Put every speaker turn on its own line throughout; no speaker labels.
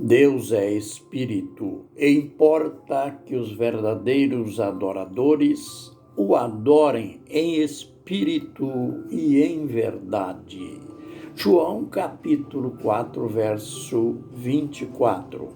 Deus é Espírito, e importa que os verdadeiros adoradores o adorem em espírito e em verdade. João capítulo 4, verso 24.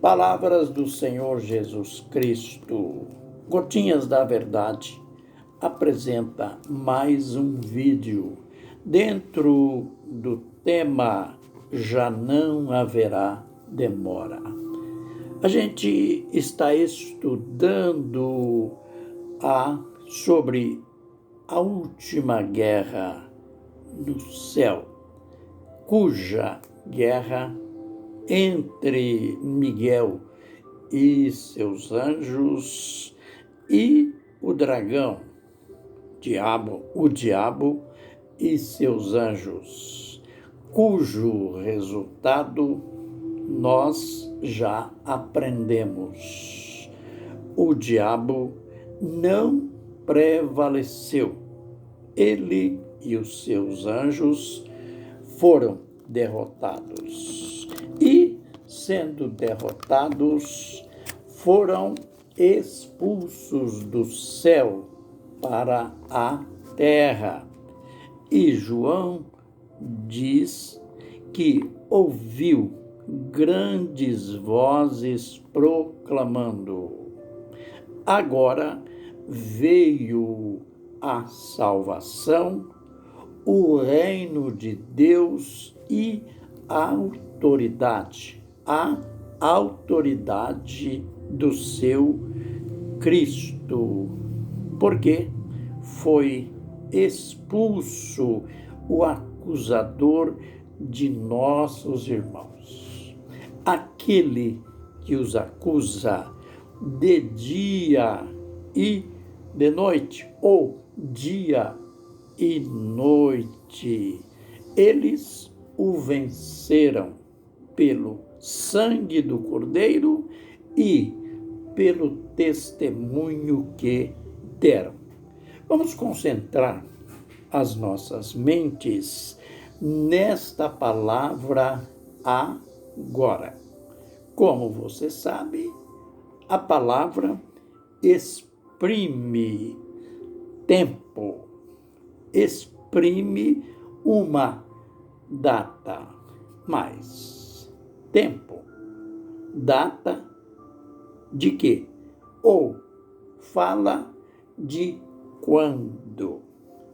Palavras do Senhor Jesus Cristo. Gotinhas da Verdade apresenta mais um vídeo dentro do tema Já Não Haverá Demora. A gente está estudando sobre a última guerra no céu, cuja guerra entre Miguel e seus anjos e o dragão, o diabo e seus anjos, cujo resultado nós já aprendemos. O diabo não prevaleceu. Ele e os seus anjos foram derrotados. E, sendo derrotados, foram expulsos do céu para a terra. E João diz que ouviu grandes vozes proclamando: agora veio a salvação, o reino de Deus e a autoridade do seu Cristo, porque foi expulso o acusador de nossos irmãos. Aquele que os acusa de dia e de noite, ou dia e noite, eles o venceram pelo sangue do Cordeiro e pelo testemunho que deram. Vamos concentrar as nossas mentes nesta palavra agora. Como você sabe, a palavra exprime tempo, exprime uma data, mas tempo, data de quê? Ou fala de quando?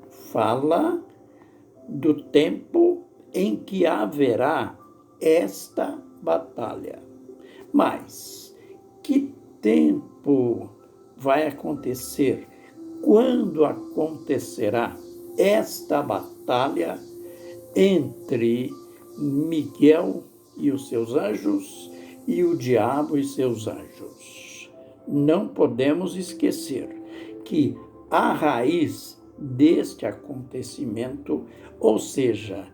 Fala do tempo em que haverá esta batalha. Mas que tempo vai acontecer? Quando acontecerá esta batalha entre Miguel e os seus anjos e o diabo e seus anjos? Não podemos esquecer que a raiz deste acontecimento, ou seja,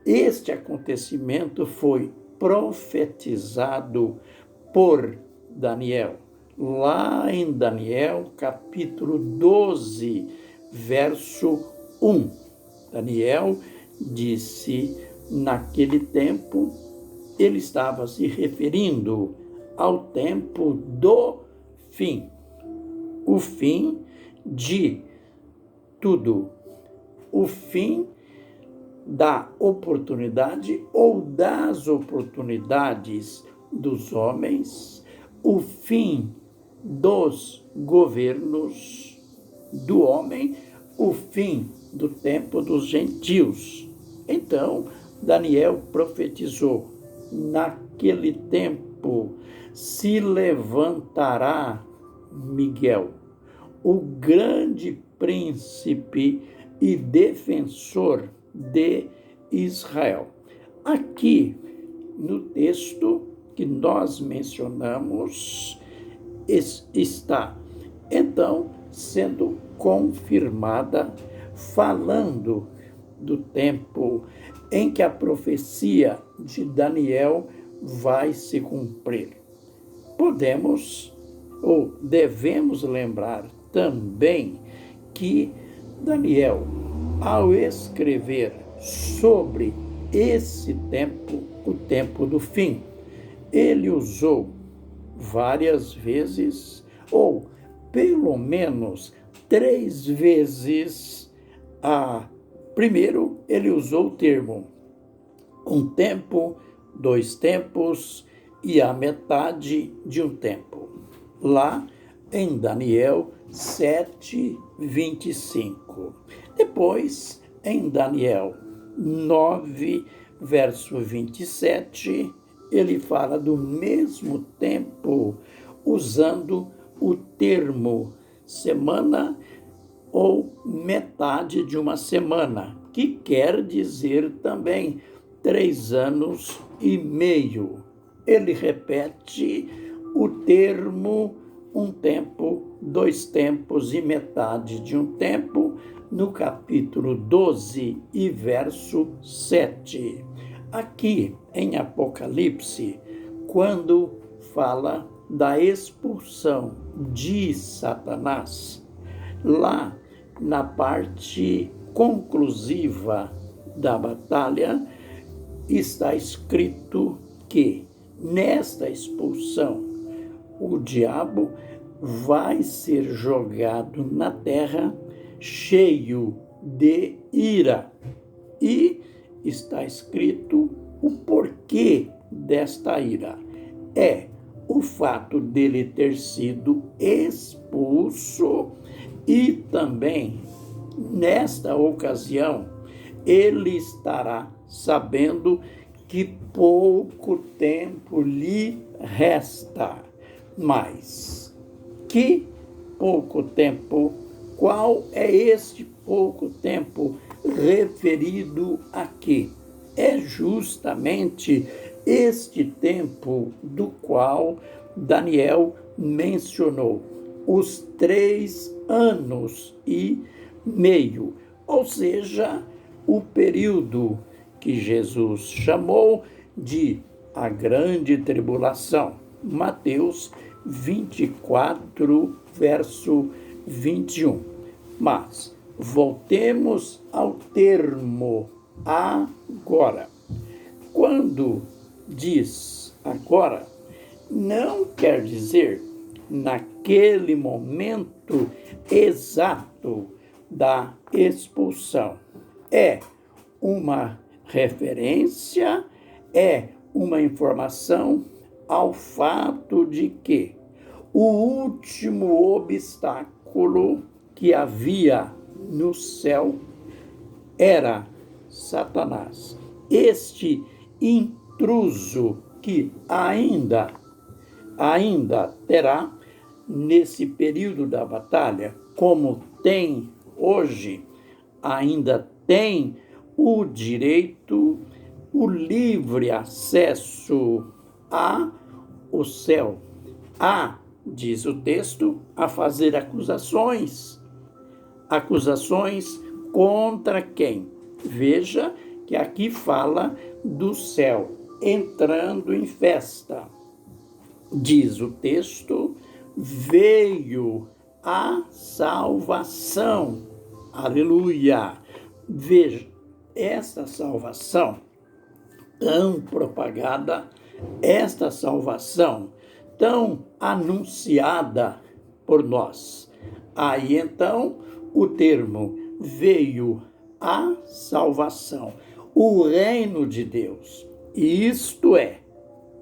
este acontecimento foi profetizado por Daniel, lá em Daniel capítulo 12, verso 1. Daniel disse, naquele tempo, ele estava se referindo ao tempo do fim, o fim de tudo, o fim da oportunidade ou das oportunidades dos homens, o fim dos governos do homem, o fim do tempo dos gentios. Então, Daniel profetizou: naquele tempo se levantará Miguel, o grande príncipe e defensor de Israel. Aqui, no texto que nós mencionamos, está, então, sendo confirmada, falando do tempo em que a profecia de Daniel vai se cumprir. Podemos ou devemos lembrar também que Daniel, ao escrever sobre esse tempo, o tempo do fim, ele usou várias vezes, ou pelo menos 3 vezes, primeiro ele usou o termo um tempo, 2 tempos e a metade de um tempo. Lá em Daniel 7:25. Depois, em Daniel 9, verso 27, ele fala do mesmo tempo, usando o termo semana ou metade de uma semana, que quer dizer também 3 anos e meio. Ele repete o termo um tempo, 2 tempos e metade de um tempo, no capítulo 12 e verso 7. Aqui em Apocalipse, quando fala da expulsão de Satanás, lá na parte conclusiva da batalha, está escrito que nesta expulsão o diabo vai ser jogado na terra cheio de ira. E está escrito o porquê desta ira. É o fato dele ter sido expulso e também, nesta ocasião, ele estará sabendo que pouco tempo lhe resta. Mas que pouco tempo? Qual é este pouco tempo referido aqui? É justamente este tempo do qual Daniel mencionou, os 3 anos e meio, ou seja, o período que Jesus chamou de a grande tribulação. Mateus 24, verso 21. Mas voltemos ao termo agora. Quando diz agora, não quer dizer naquele momento exato da expulsão. É uma referência, é uma informação ao fato de que o último obstáculo que havia no céu era Satanás. Este intruso que ainda terá nesse período da batalha, como tem hoje, ainda tem o direito, o livre acesso ao céu, diz o texto, a fazer acusações contra quem? Veja que aqui fala do céu entrando em festa. Diz o texto, veio a salvação. Aleluia! Veja, esta salvação tão propagada, esta salvação tão anunciada por nós. Aí então o termo veio a salvação, o reino de Deus. Isto é,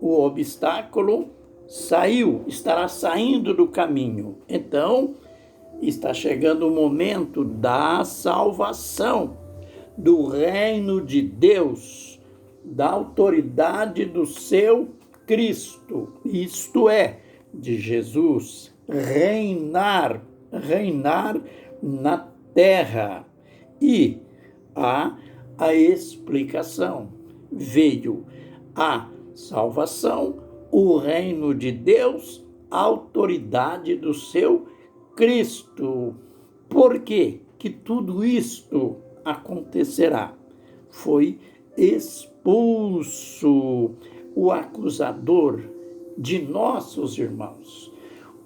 o obstáculo saiu, estará saindo do caminho. Então, está chegando o momento da salvação, do reino de Deus, da autoridade do seu Cristo, isto é, de Jesus, reinar na terra. E a explicação. Veio a salvação, o reino de Deus, a autoridade do seu Cristo. Por quê que tudo isto acontecerá? Foi expulso o acusador de nossos irmãos.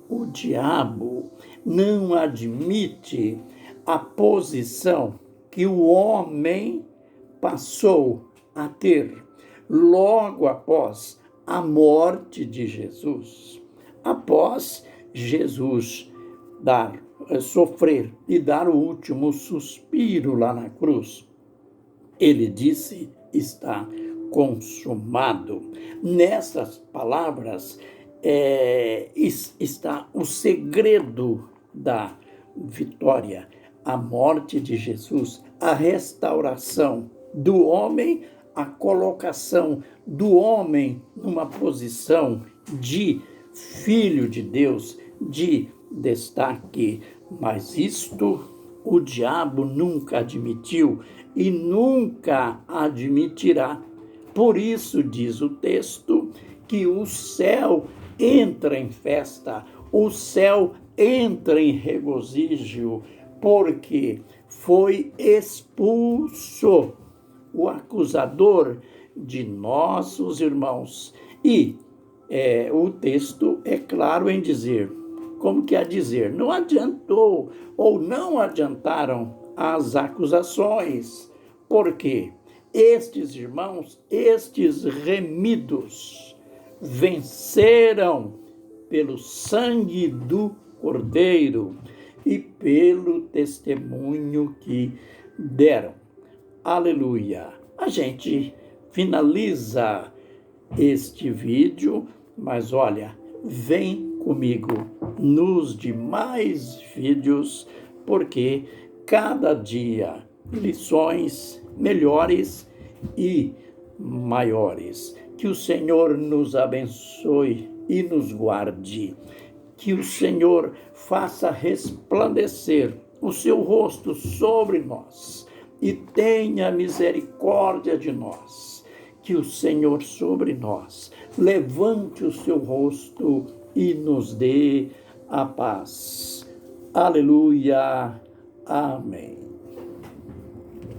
O diabo não admite a posição que o homem passou a ter logo após a morte de Jesus. Após Jesus sofrer e dar o último suspiro lá na cruz, ele disse: está consumado. Nessas palavras está o segredo da vitória, a morte de Jesus, a restauração do homem, a colocação do homem numa posição de filho de Deus, de destaque. Mas isto o diabo nunca admitiu e nunca admitirá. Por isso diz o texto que o céu entra em festa, o céu entra em regozijo, porque foi expulso o acusador de nossos irmãos. E o texto é claro em dizer, como que a dizer, não adiantou ou não adiantaram as acusações, porque estes irmãos, estes remidos, venceram pelo sangue do Cordeiro e pelo testemunho que deram. Aleluia! A gente finaliza este vídeo, mas olha, vem comigo nos demais vídeos, porque cada dia lições melhores e maiores. Que o Senhor nos abençoe e nos guarde. Que o Senhor faça resplandecer o seu rosto sobre nós e tenha misericórdia de nós. Que o Senhor sobre nós levante o seu rosto e nos dê a paz. Aleluia. Amém.